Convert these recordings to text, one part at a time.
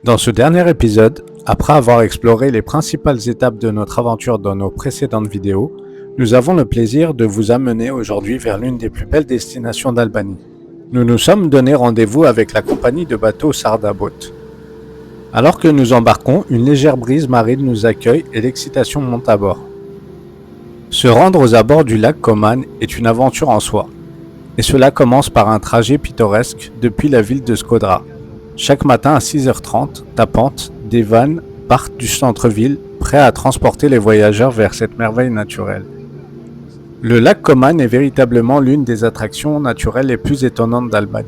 Dans ce dernier épisode, après avoir exploré les principales étapes de notre aventure dans nos précédentes vidéos, nous avons le plaisir de vous amener aujourd'hui vers l'une des plus belles destinations d'Albanie. Nous nous sommes donné rendez-vous avec la compagnie de bateaux Sarda Boat. Alors que nous embarquons, une légère brise marine nous accueille et l'excitation monte à bord. Se rendre aux abords du lac Koman est une aventure en soi, et cela commence par un trajet pittoresque depuis la ville de Skodra. Chaque matin à 6h30, tapantes, des vannes partent du centre-ville, prêts à transporter les voyageurs vers cette merveille naturelle. Le lac Koman est véritablement l'une des attractions naturelles les plus étonnantes d'Albanie.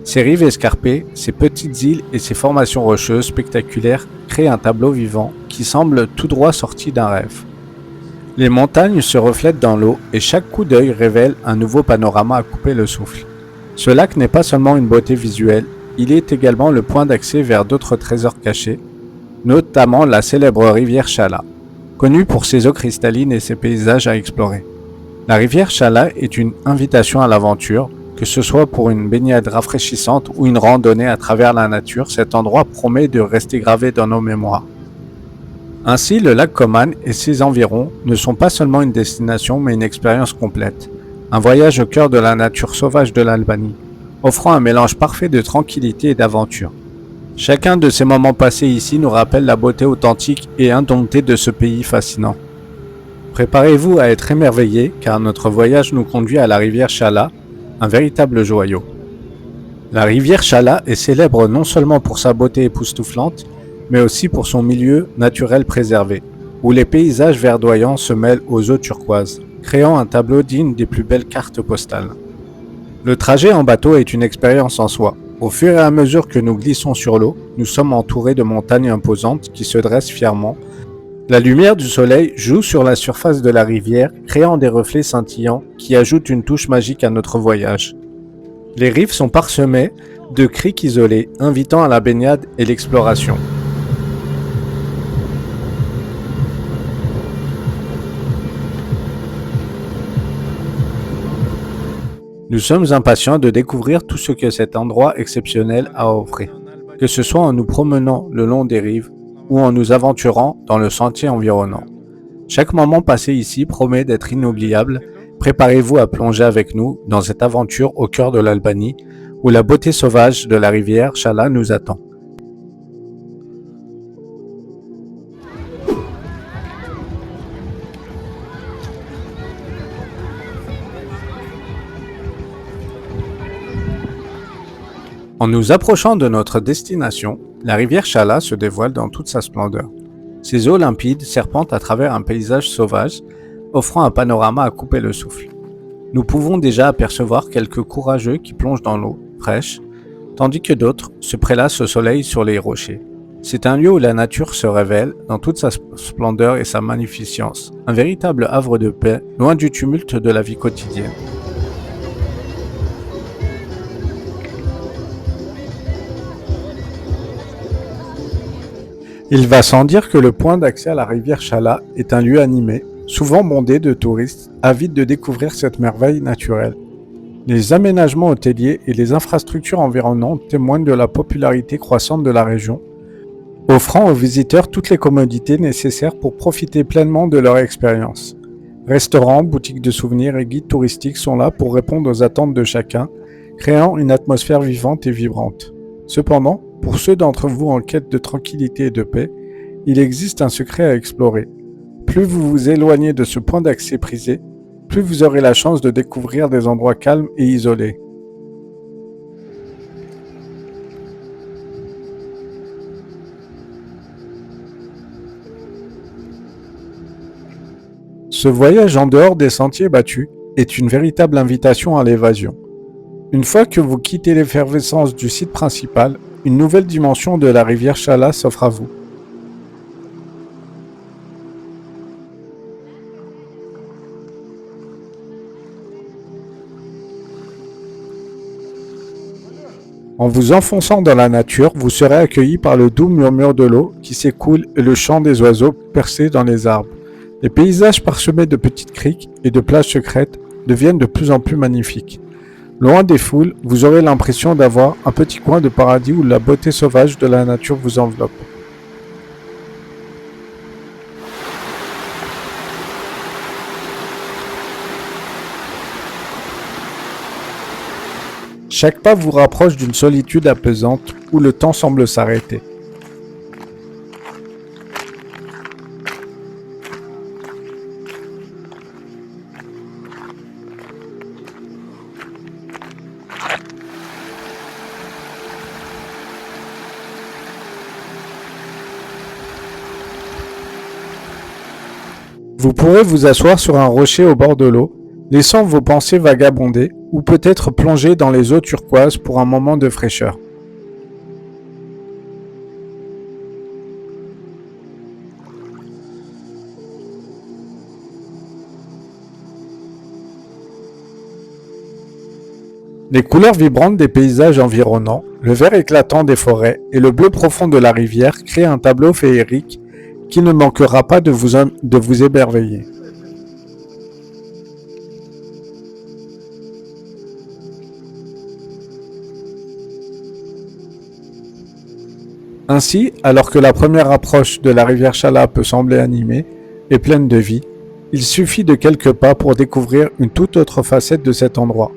Ses rives escarpées, ses petites îles et ses formations rocheuses spectaculaires créent un tableau vivant qui semble tout droit sorti d'un rêve. Les montagnes se reflètent dans l'eau et chaque coup d'œil révèle un nouveau panorama à couper le souffle. Ce lac n'est pas seulement une beauté visuelle, il est également le point d'accès vers d'autres trésors cachés, notamment la célèbre rivière Shala, connue pour ses eaux cristallines et ses paysages à explorer. La rivière Shala est une invitation à l'aventure, que ce soit pour une baignade rafraîchissante ou une randonnée à travers la nature, cet endroit promet de rester gravé dans nos mémoires. Ainsi, le lac Koman et ses environs ne sont pas seulement une destination mais une expérience complète, un voyage au cœur de la nature sauvage de l'Albanie, offrant un mélange parfait de tranquillité et d'aventure. Chacun de ces moments passés ici nous rappelle la beauté authentique et indomptée de ce pays fascinant. Préparez-vous à être émerveillés car notre voyage nous conduit à la rivière Shala, un véritable joyau. La rivière Shala est célèbre non seulement pour sa beauté époustouflante, mais aussi pour son milieu naturel préservé, où les paysages verdoyants se mêlent aux eaux turquoises, créant un tableau digne des plus belles cartes postales. Le trajet en bateau est une expérience en soi. Au fur et à mesure que nous glissons sur l'eau, nous sommes entourés de montagnes imposantes qui se dressent fièrement. La lumière du soleil joue sur la surface de la rivière, créant des reflets scintillants qui ajoutent une touche magique à notre voyage. Les rives sont parsemées de criques isolées, invitant à la baignade et l'exploration. Nous sommes impatients de découvrir tout ce que cet endroit exceptionnel a à offrir, que ce soit en nous promenant le long des rives ou en nous aventurant dans le sentier environnant. Chaque moment passé ici promet d'être inoubliable. Préparez-vous à plonger avec nous dans cette aventure au cœur de l'Albanie, où la beauté sauvage de la rivière Shala nous attend. En nous approchant de notre destination, la rivière Shala se dévoile dans toute sa splendeur. Ses eaux limpides serpentent à travers un paysage sauvage, offrant un panorama à couper le souffle. Nous pouvons déjà apercevoir quelques courageux qui plongent dans l'eau fraîche, tandis que d'autres se prélassent au soleil sur les rochers. C'est un lieu où la nature se révèle dans toute sa splendeur et sa magnificence, un véritable havre de paix, loin du tumulte de la vie quotidienne. Il va sans dire que le point d'accès à la rivière Shala est un lieu animé, souvent bondé de touristes avides de découvrir cette merveille naturelle. Les aménagements hôteliers et les infrastructures environnantes témoignent de la popularité croissante de la région, offrant aux visiteurs toutes les commodités nécessaires pour profiter pleinement de leur expérience. Restaurants, boutiques de souvenirs et guides touristiques sont là pour répondre aux attentes de chacun, créant une atmosphère vivante et vibrante. Cependant, pour ceux d'entre vous en quête de tranquillité et de paix, il existe un secret à explorer. Plus vous vous éloignez de ce point d'accès prisé, plus vous aurez la chance de découvrir des endroits calmes et isolés. Ce voyage en dehors des sentiers battus est une véritable invitation à l'évasion. Une fois que vous quittez l'effervescence du site principal, une nouvelle dimension de la rivière Shala s'offre à vous. En vous enfonçant dans la nature, vous serez accueillis par le doux murmure de l'eau qui s'écoule et le chant des oiseaux percés dans les arbres. Les paysages parsemés de petites criques et de plages secrètes deviennent de plus en plus magnifiques. Loin des foules, vous aurez l'impression d'avoir un petit coin de paradis où la beauté sauvage de la nature vous enveloppe. Chaque pas vous rapproche d'une solitude apaisante où le temps semble s'arrêter. Vous pourrez vous asseoir sur un rocher au bord de l'eau, laissant vos pensées vagabonder, ou peut-être plonger dans les eaux turquoises pour un moment de fraîcheur. Les couleurs vibrantes des paysages environnants, le vert éclatant des forêts et le bleu profond de la rivière créent un tableau féerique qui ne manquera pas de vous émerveiller. Ainsi, alors que la première approche de la rivière Chala peut sembler animée et pleine de vie, il suffit de quelques pas pour découvrir une toute autre facette de cet endroit.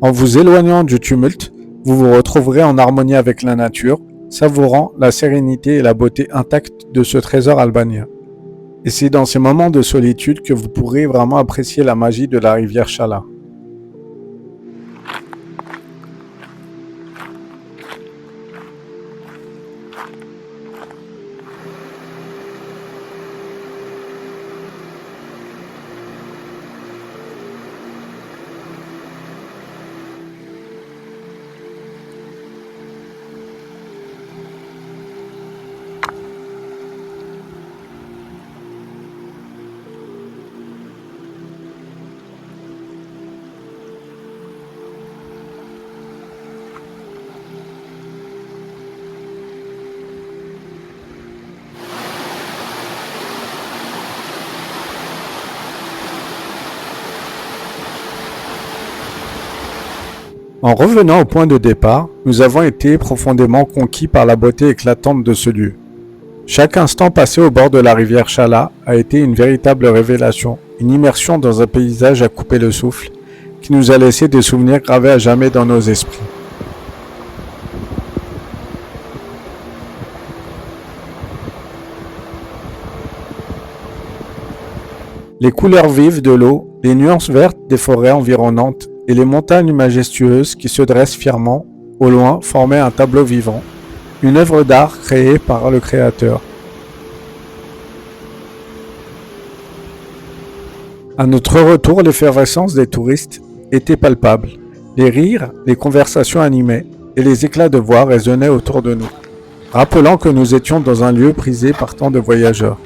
En vous éloignant du tumulte, vous vous retrouverez en harmonie avec la nature, savourant la sérénité et la beauté intacte de ce trésor albanien. Et c'est dans ces moments de solitude que vous pourrez vraiment apprécier la magie de la rivière Chala. En revenant au point de départ, nous avons été profondément conquis par la beauté éclatante de ce lieu. Chaque instant passé au bord de la rivière Chala a été une véritable révélation, une immersion dans un paysage à couper le souffle, qui nous a laissé des souvenirs gravés à jamais dans nos esprits. Les couleurs vives de l'eau, les nuances vertes des forêts environnantes et les montagnes majestueuses qui se dressent fièrement, au loin, formaient un tableau vivant, une œuvre d'art créée par le Créateur. À notre retour, l'effervescence des touristes était palpable. Les rires, les conversations animées et les éclats de voix résonnaient autour de nous, rappelant que nous étions dans un lieu prisé par tant de voyageurs.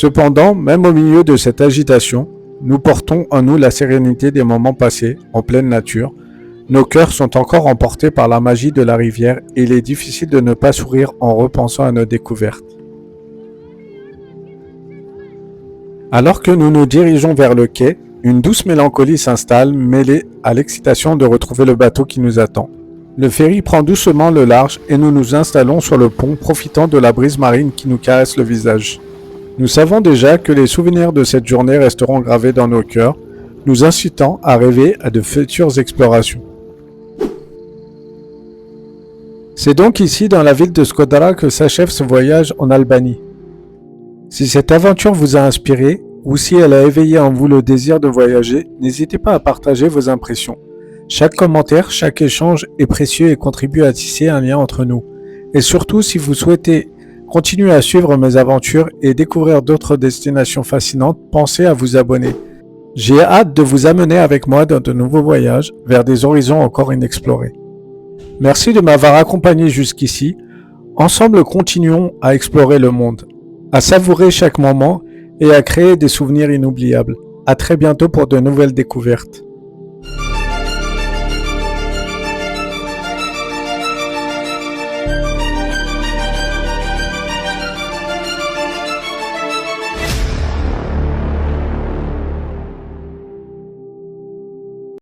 Cependant, même au milieu de cette agitation, nous portons en nous la sérénité des moments passés en pleine nature. Nos cœurs sont encore emportés par la magie de la rivière et il est difficile de ne pas sourire en repensant à nos découvertes. Alors que nous nous dirigeons vers le quai, une douce mélancolie s'installe, mêlée à l'excitation de retrouver le bateau qui nous attend. Le ferry prend doucement le large et nous nous installons sur le pont, profitant de la brise marine qui nous caresse le visage. Nous savons déjà que les souvenirs de cette journée resteront gravés dans nos cœurs, nous incitant à rêver à de futures explorations. C'est donc ici, dans la ville de Skodara, que s'achève ce voyage en Albanie. Si cette aventure vous a inspiré, ou si elle a éveillé en vous le désir de voyager, n'hésitez pas à partager vos impressions. Chaque commentaire, chaque échange est précieux et contribue à tisser un lien entre nous. Et surtout, si vous souhaitez continuez à suivre mes aventures et découvrir d'autres destinations fascinantes, pensez à vous abonner. J'ai hâte de vous amener avec moi dans de nouveaux voyages vers des horizons encore inexplorés. Merci de m'avoir accompagné jusqu'ici. Ensemble, continuons à explorer le monde, à savourer chaque moment et à créer des souvenirs inoubliables. À très bientôt pour de nouvelles découvertes.